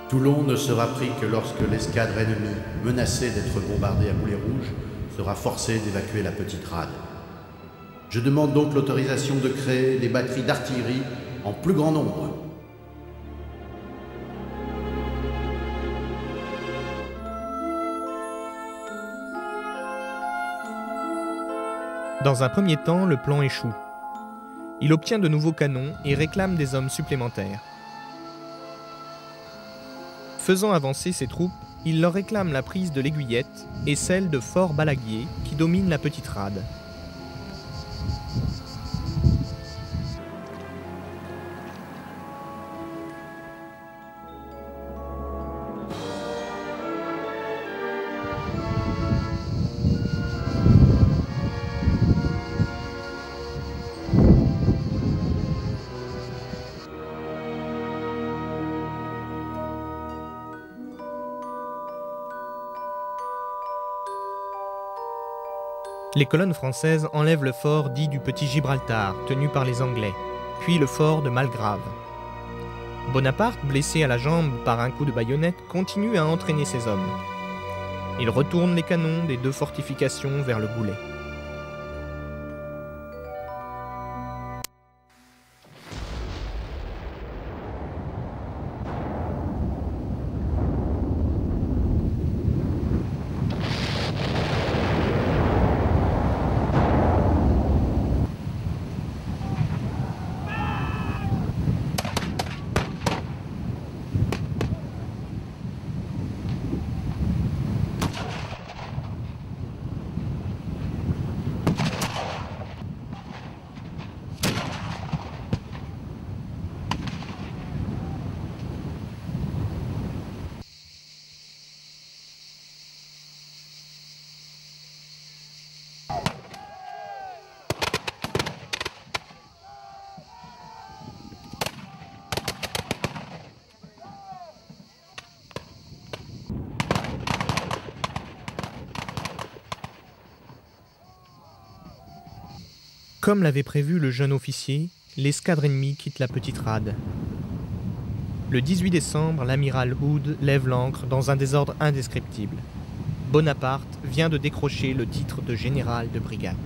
Toulon ne sera pris que lorsque l'escadre ennemie, menacée d'être bombardée à boulet rouge, sera forcée d'évacuer la petite rade. Je demande donc l'autorisation de créer des batteries d'artillerie en plus grand nombre. Dans un premier temps, le plan échoue. Il obtient de nouveaux canons et réclame des hommes supplémentaires. Faisant avancer ses troupes, il leur réclame la prise de l'Aiguillette et celle de Fort Balaguier qui domine la petite rade. Les colonnes françaises enlèvent le fort dit du Petit Gibraltar, tenu par les Anglais, puis le fort de Malgrave. Bonaparte, blessé à la jambe par un coup de baïonnette, continue à entraîner ses hommes. Il retourne les canons des deux fortifications vers le Goulet. Comme l'avait prévu le jeune officier, l'escadre ennemie quitte la petite rade. Le 18 décembre, l'amiral Hood lève l'ancre dans un désordre indescriptible. Bonaparte vient de décrocher le titre de général de brigade.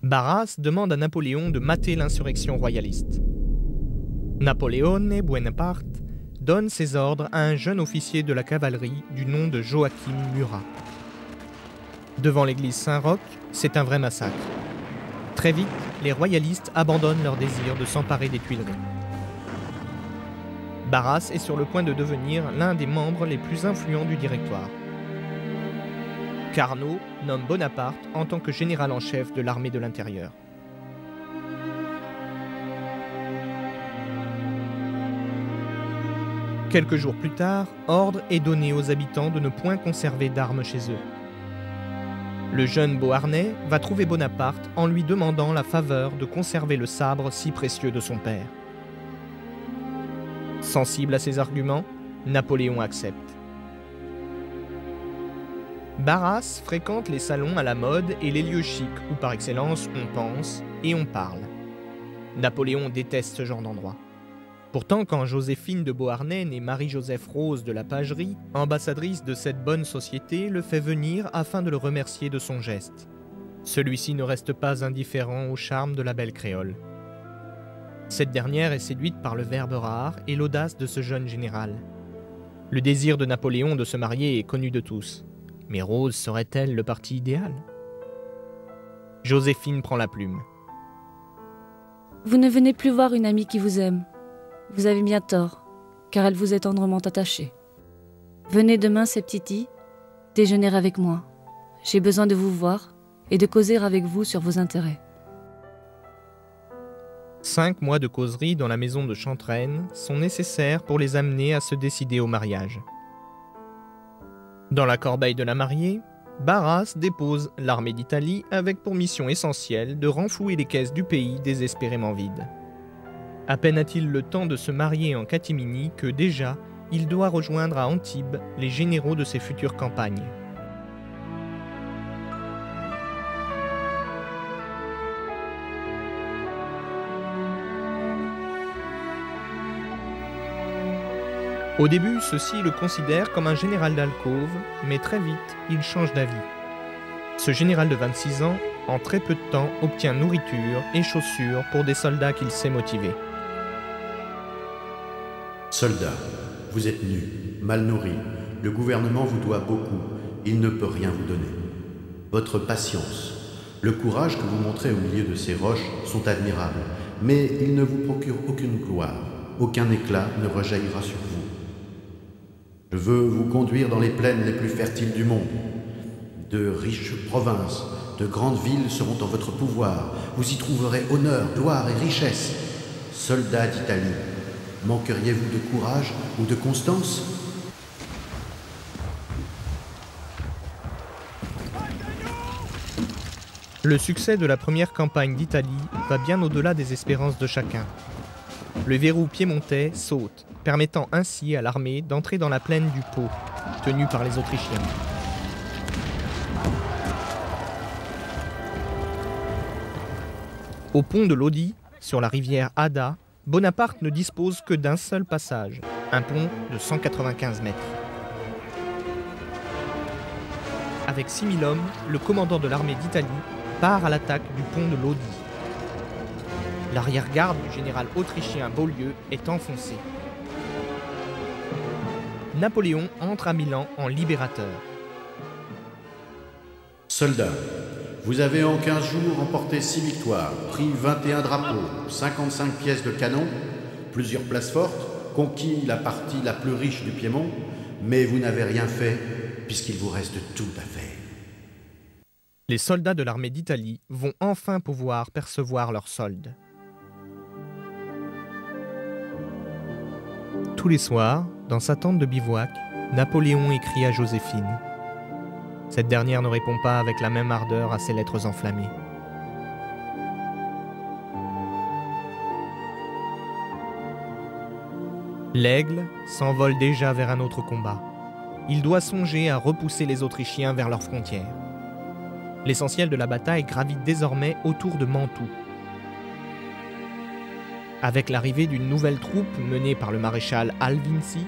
Barras demande à Napoléon de mater l'insurrection royaliste. Napoleone Bonaparte donne ses ordres à un jeune officier de la cavalerie du nom de Joachim Murat. Devant l'église Saint-Roch, c'est un vrai massacre. Très vite, les royalistes abandonnent leur désir de s'emparer des Tuileries. Barras est sur le point de devenir l'un des membres les plus influents du Directoire. Carnot nomme Bonaparte en tant que général en chef de l'armée de l'intérieur. Quelques jours plus tard, ordre est donné aux habitants de ne point conserver d'armes chez eux. Le jeune Beauharnais va trouver Bonaparte en lui demandant la faveur de conserver le sabre si précieux de son père. Sensible à ces arguments, Napoléon accepte. Barras fréquente les salons à la mode et les lieux chics où par excellence on pense et on parle. Napoléon déteste ce genre d'endroit. Pourtant, quand Joséphine de Beauharnais née Marie-Joseph Rose de la Pagerie, ambassadrice de cette bonne société, le fait venir afin de le remercier de son geste. Celui-ci ne reste pas indifférent au charme de la belle créole. Cette dernière est séduite par le verbe rare et l'audace de ce jeune général. Le désir de Napoléon de se marier est connu de tous. Mais Rose serait-elle le parti idéal? Joséphine prend la plume. Vous ne venez plus voir une amie qui vous aime. Vous avez bien tort, car elle vous est tendrement attachée. Venez demain, Septiti, déjeuner avec moi. J'ai besoin de vous voir et de causer avec vous sur vos intérêts. 5 mois de causerie dans la maison de Chantraine sont nécessaires pour les amener à se décider au mariage. Dans la corbeille de la mariée, Barras dépose l'armée d'Italie avec pour mission essentielle de renflouer les caisses du pays désespérément vides. À peine a-t-il le temps de se marier en catimini que déjà, il doit rejoindre à Antibes les généraux de ses futures campagnes. Au début, ceux-ci le considèrent comme un général d'alcôve, mais très vite, il change d'avis. Ce général de 26 ans, en très peu de temps, obtient nourriture et chaussures pour des soldats qu'il sait motiver. Soldats, vous êtes nus, mal nourris. Le gouvernement vous doit beaucoup. Il ne peut rien vous donner. Votre patience, le courage que vous montrez au milieu de ces roches sont admirables, mais ils ne vous procurent aucune gloire. Aucun éclat ne rejaillira sur vous. Je veux vous conduire dans les plaines les plus fertiles du monde. De riches provinces, de grandes villes seront en votre pouvoir. Vous y trouverez honneur, gloire et richesse. Soldats d'Italie, manqueriez-vous de courage ou de constance ? Le succès de la première campagne d'Italie va bien au-delà des espérances de chacun. Le verrou piémontais saute, permettant ainsi à l'armée d'entrer dans la plaine du Pô, tenue par les Autrichiens. Au pont de Lodi, sur la rivière Adda, Bonaparte ne dispose que d'un seul passage, un pont de 195 mètres. Avec 6000 hommes, le commandant de l'armée d'Italie part à l'attaque du pont de Lodi. L'arrière-garde du général autrichien Beaulieu est enfoncée. Napoléon entre à Milan en libérateur. Soldats, vous avez en 15 jours remporté 6 victoires, pris 21 drapeaux, 55 pièces de canon, plusieurs places fortes, conquis la partie la plus riche du Piémont, mais vous n'avez rien fait puisqu'il vous reste tout à faire. Les soldats de l'armée d'Italie vont enfin pouvoir percevoir leur solde. Tous les soirs, dans sa tente de bivouac, Napoléon écrit à Joséphine. Cette dernière ne répond pas avec la même ardeur à ses lettres enflammées. L'aigle s'envole déjà vers un autre combat. Il doit songer à repousser les Autrichiens vers leurs frontières. L'essentiel de la bataille gravite désormais autour de Mantoue. Avec l'arrivée d'une nouvelle troupe menée par le maréchal Alvinzi,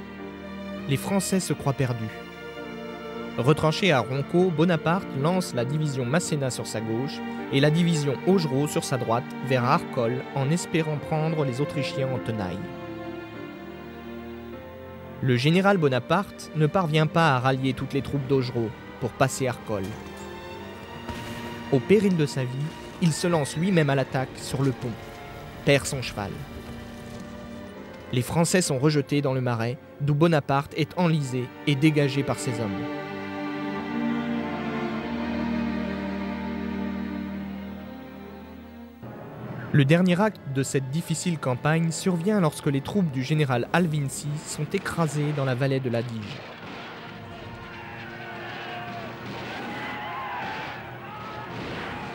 les Français se croient perdus. Retranché à Ronco, Bonaparte lance la division Masséna sur sa gauche et la division Augereau sur sa droite vers Arcole en espérant prendre les Autrichiens en tenaille. Le général Bonaparte ne parvient pas à rallier toutes les troupes d'Augereau pour passer Arcole. Au péril de sa vie, il se lance lui-même à l'attaque sur le pont, perd son cheval. Les Français sont rejetés dans le marais, d'où Bonaparte est enlisé et dégagé par ses hommes. Le dernier acte de cette difficile campagne survient lorsque les troupes du général Alvinzi sont écrasées dans la vallée de l'Adige.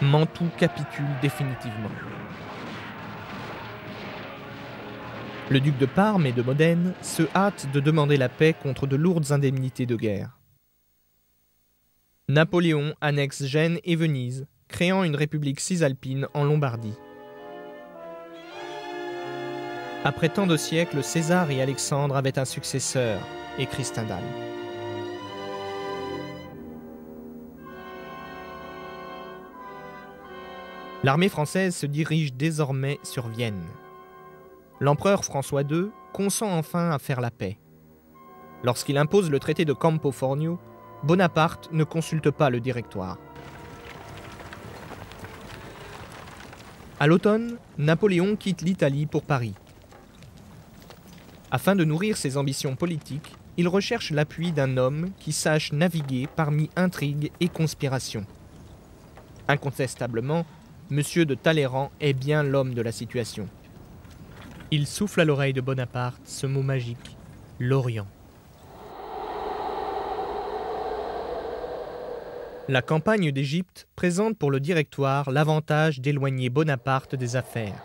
Mantoue capitule définitivement. Le duc de Parme et de Modène se hâtent de demander la paix contre de lourdes indemnités de guerre. Napoléon annexe Gênes et Venise, créant une république cisalpine en Lombardie. Après tant de siècles, César et Alexandre avaient un successeur, écrit Stendhal. L'armée française se dirige désormais sur Vienne. L'empereur François II consent enfin à faire la paix. Lorsqu'il impose le traité de Campo Formio, Bonaparte ne consulte pas le Directoire. À l'automne, Napoléon quitte l'Italie pour Paris. Afin de nourrir ses ambitions politiques, il recherche l'appui d'un homme qui sache naviguer parmi intrigues et conspirations. Incontestablement, M. de Talleyrand est bien l'homme de la situation. Il souffle à l'oreille de Bonaparte ce mot magique, l'Orient. La campagne d'Égypte présente pour le Directoire l'avantage d'éloigner Bonaparte des affaires.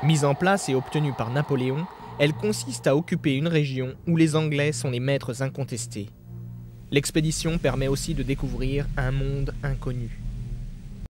Mise en place et obtenue par Napoléon, elle consiste à occuper une région où les Anglais sont les maîtres incontestés. L'expédition permet aussi de découvrir un monde inconnu.